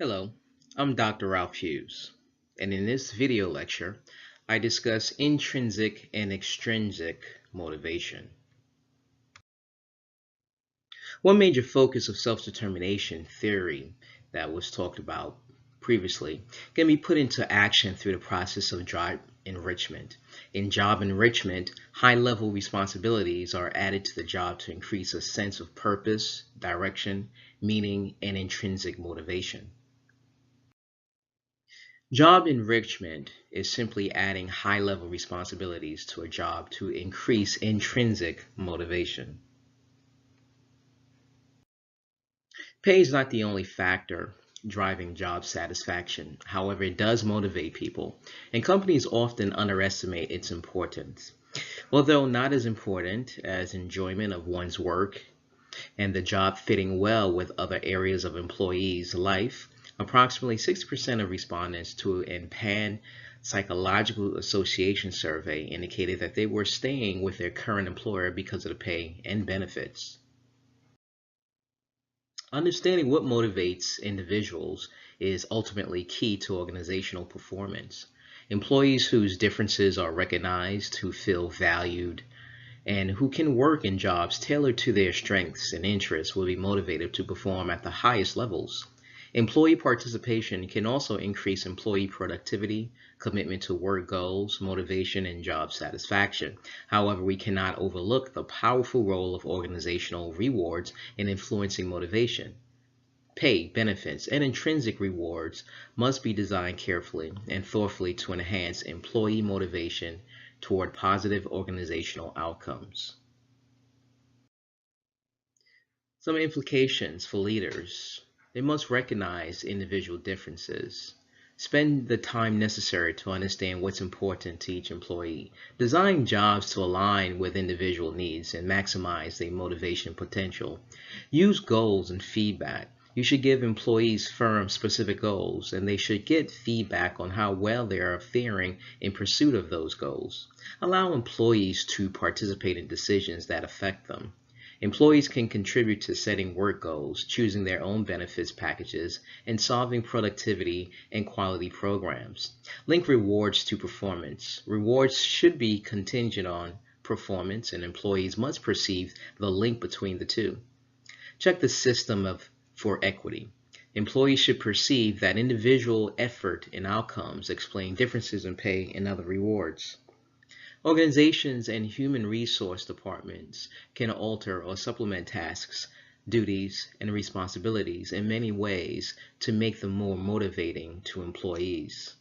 Hello, I'm Dr. Hughes, and in this video lecture, I discuss intrinsic and extrinsic motivation. One major focus of self-determination theory that was talked about previously can be put into action through the process of job enrichment. In job enrichment, high-level responsibilities are added to the job to increase a sense of purpose, direction, meaning, and intrinsic motivation. Job enrichment is simply adding high-level responsibilities to a job to increase intrinsic motivation. Pay is not the only factor driving job satisfaction. However, it does motivate people, and companies often underestimate its importance. Although not as important as enjoyment of one's work and the job fitting well with other areas of employees' life, approximately 60% of respondents to a Pan Psychological Association survey indicated that they were staying with their current employer because of the pay and benefits. Understanding what motivates individuals is ultimately key to organizational performance. Employees whose differences are recognized, who feel valued, and who can work in jobs tailored to their strengths and interests will be motivated to perform at the highest levels. Employee participation can also increase employee productivity, commitment to work goals, motivation, and job satisfaction. However, we cannot overlook the powerful role of organizational rewards in influencing motivation. Pay, benefits, and intrinsic rewards must be designed carefully and thoughtfully to enhance employee motivation toward positive organizational outcomes. Some implications for leaders. They must recognize individual differences. Spend the time necessary to understand what's important to each employee. Design jobs to align with individual needs and maximize their motivation potential. Use goals and feedback. You should give employees firm, specific goals, and they should get feedback on how well they are faring in pursuit of those goals. Allow employees to participate in decisions that affect them. Employees can contribute to setting work goals, choosing their own benefits packages, and solving productivity and quality programs. Link rewards to performance. Rewards should be contingent on performance, and employees must perceive the link between the two. Check the system for equity. Employees should perceive that individual effort and outcomes explain differences in pay and other rewards. Organizations and human resource departments can alter or supplement tasks, duties, and responsibilities in many ways to make them more motivating to employees.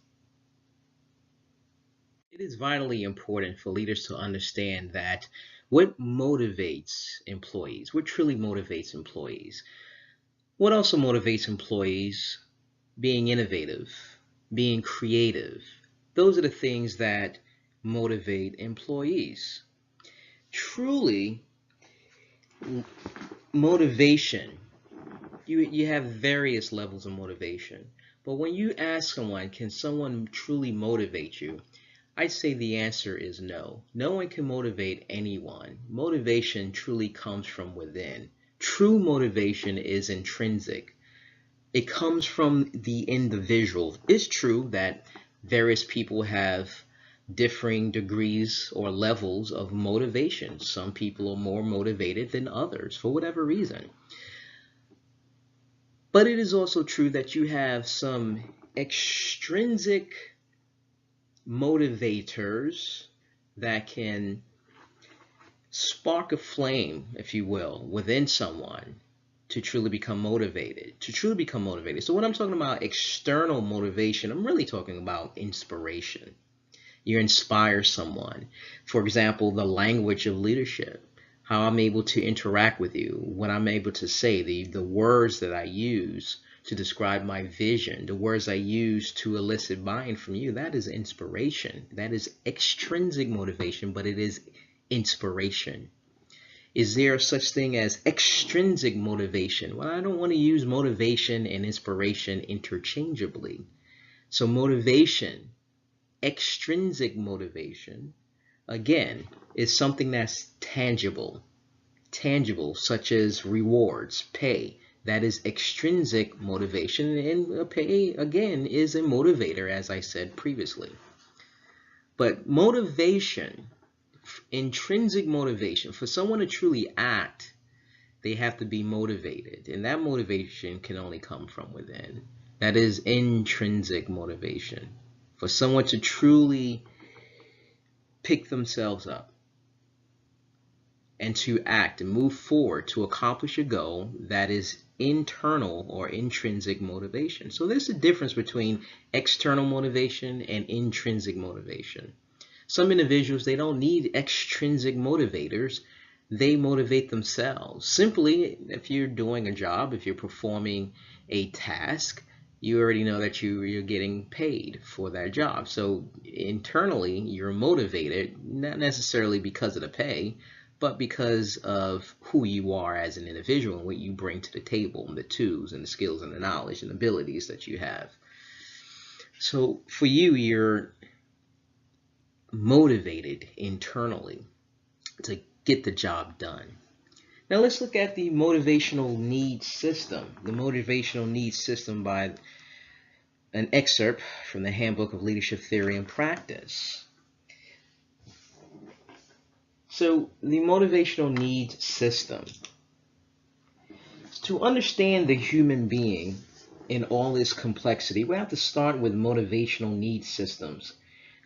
It is vitally important for leaders to understand that what motivates employees, what truly motivates employees. What also motivates employees? Being innovative, being creative. Those are the things that motivate employees. Truly, motivation, you have various levels of motivation. But when you ask someone, can someone truly motivate you? I'd say the answer is no. No one can motivate anyone. Motivation truly comes from within. True motivation is intrinsic. It comes from the individual. It's true that various people have differing degrees or levels of motivation. Some people are more motivated than others for whatever reason. But it is also true that you have some extrinsic motivators that can spark a flame, if you will, within someone to truly become motivated. So when I'm talking about external motivation, I'm really talking about inspiration. You inspire someone. For example, the language of leadership, how I'm able to interact with you, what I'm able to say, the words that I use to describe my vision, the words I use to elicit buy-in from you, that is inspiration. That is extrinsic motivation, but it is inspiration. Is there such thing as extrinsic motivation? Well, I don't want to use motivation and inspiration interchangeably. So motivation, extrinsic motivation, again, is something that's tangible, such as rewards, pay, That is extrinsic motivation, and pay, again, is a motivator, as I said previously. But motivation, intrinsic motivation, for someone to truly act, they have to be motivated, and that motivation can only come from within. That is intrinsic motivation. For someone to truly pick themselves up and to act and move forward to accomplish a goal, that is internal or intrinsic motivation. So there's a difference between external motivation and intrinsic motivation. Some individuals, they don't need extrinsic motivators. They motivate themselves. Simply, if you're doing a job, if you're performing a task, you already know that you're getting paid for that job. So internally, you're motivated, not necessarily because of the pay, but because of who you are as an individual and what you bring to the table, and the tools and the skills and the knowledge and abilities that you have. So for you, you're motivated internally to get the job done. Now let's look at the motivational needs system. The motivational needs system by an excerpt from the Handbook of Leadership Theory and Practice. So the motivational needs system. To understand the human being in all its complexity, we have to start with motivational needs systems,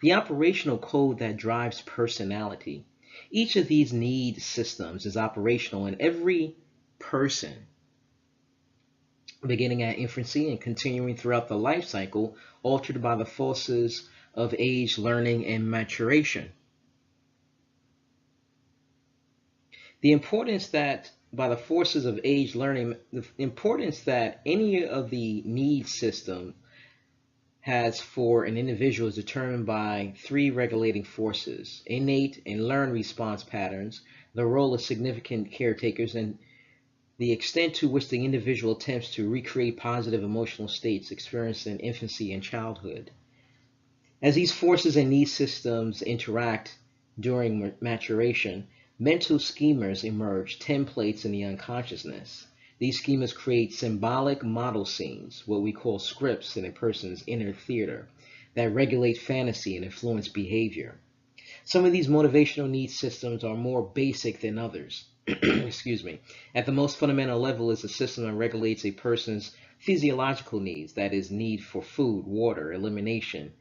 the operational code that drives personality. Each of these need systems is operational in every person, beginning at infancy and continuing throughout the life cycle, altered by the forces of age, learning, and maturation. The importance that by the forces of age, learning, the importance that any of the need system has for an individual is determined by three regulating forces: innate and learned response patterns, the role of significant caretakers, and the extent to which the individual attempts to recreate positive emotional states experienced in infancy and childhood. As these forces and need systems interact during maturation, mental schemas emerge, templates in the unconsciousness. These schemas create symbolic model scenes, what we call scripts, in a person's inner theater that regulate fantasy and influence behavior. Some of these motivational needs systems are more basic than others. Excuse me. At the most fundamental level is a system that regulates a person's physiological needs, that is, need for food, water, elimination,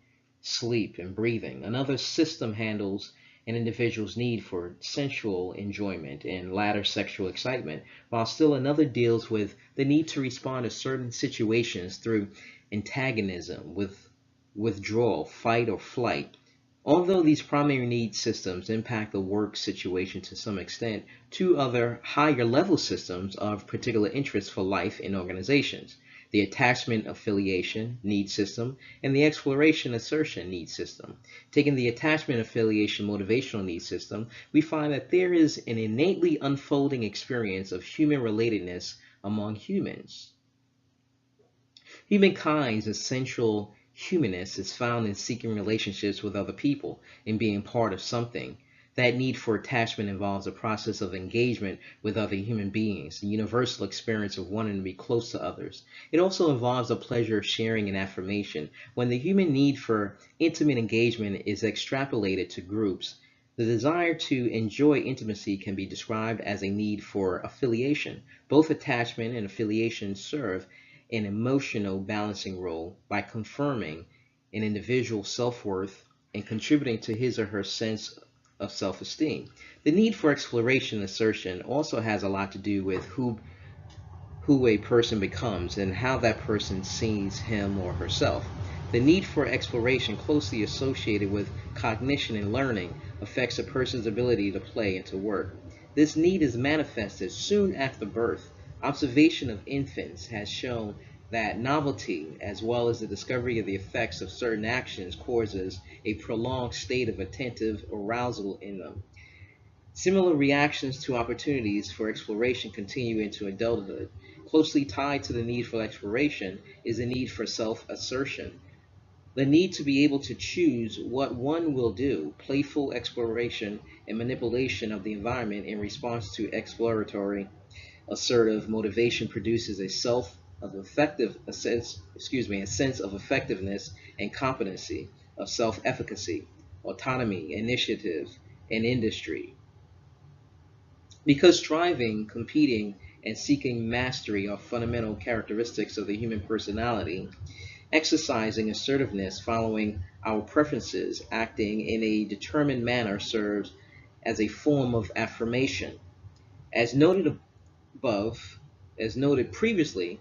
sleep, and breathing. Another system handles an individual's need for sensual enjoyment and latter sexual excitement, while still another deals with the need to respond to certain situations through antagonism, with withdrawal, fight, or flight. Although these primary need systems impact the work situation to some extent, two other higher level systems are of particular interest for life in organizations: the attachment affiliation need system and the exploration assertion need system. Taking the attachment affiliation motivational need system, we find that there is an innately unfolding experience of human relatedness among humans. Humankind's essential humanness is found in seeking relationships with other people and being part of something. That need for attachment involves a process of engagement with other human beings, the universal experience of wanting to be close to others. It also involves a pleasure of sharing and affirmation. When the human need for intimate engagement is extrapolated to groups, the desire to enjoy intimacy can be described as a need for affiliation. Both attachment and affiliation serve an emotional balancing role by confirming an individual's self-worth and contributing to his or her sense of self-esteem. The need for exploration and assertion also has a lot to do with who a person becomes and how that person sees him or herself. The need for exploration, closely associated with cognition and learning, affects a person's ability to play and to work. This need is manifested soon after birth. Observation of infants has shown that novelty, as well as the discovery of the effects of certain actions, causes a prolonged state of attentive arousal in them. Similar reactions to opportunities for exploration continue into adulthood. Closely tied to the need for exploration is the need for self-assertion. The need to be able to choose what one will do, playful exploration and manipulation of the environment in response to exploratory Assertive motivation produces a sense of effectiveness and competency, of self-efficacy, autonomy, initiative, and industry. Because striving, competing, and seeking mastery are fundamental characteristics of the human personality, exercising assertiveness, following our preferences, acting in a determined manner serves as a form of affirmation. As noted above, as noted previously,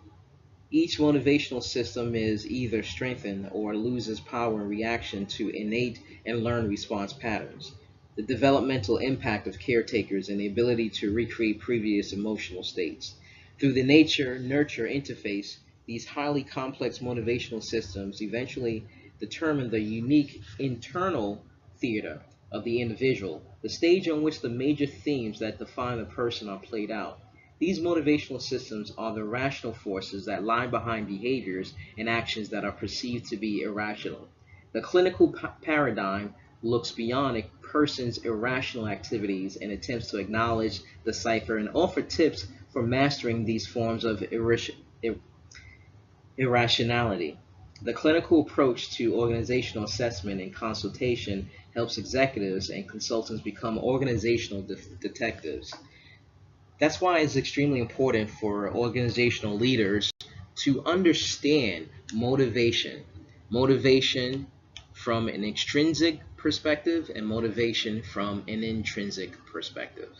each motivational system is either strengthened or loses power in reaction to innate and learned response patterns. The developmental impact of caretakers and the ability to recreate previous emotional states. Through the nature nurture interface, these highly complex motivational systems eventually determine the unique internal theater of the individual, the stage on which the major themes that define a person are played out. These motivational systems are the rational forces that lie behind behaviors and actions that are perceived to be irrational. The clinical paradigm looks beyond a person's irrational activities and attempts to acknowledge, decipher, and offer tips for mastering these forms of irrationality. The clinical approach to organizational assessment and consultation helps executives and consultants become organizational detectives. That's why it's extremely important for organizational leaders to understand motivation. Motivation from an extrinsic perspective and motivation from an intrinsic perspective.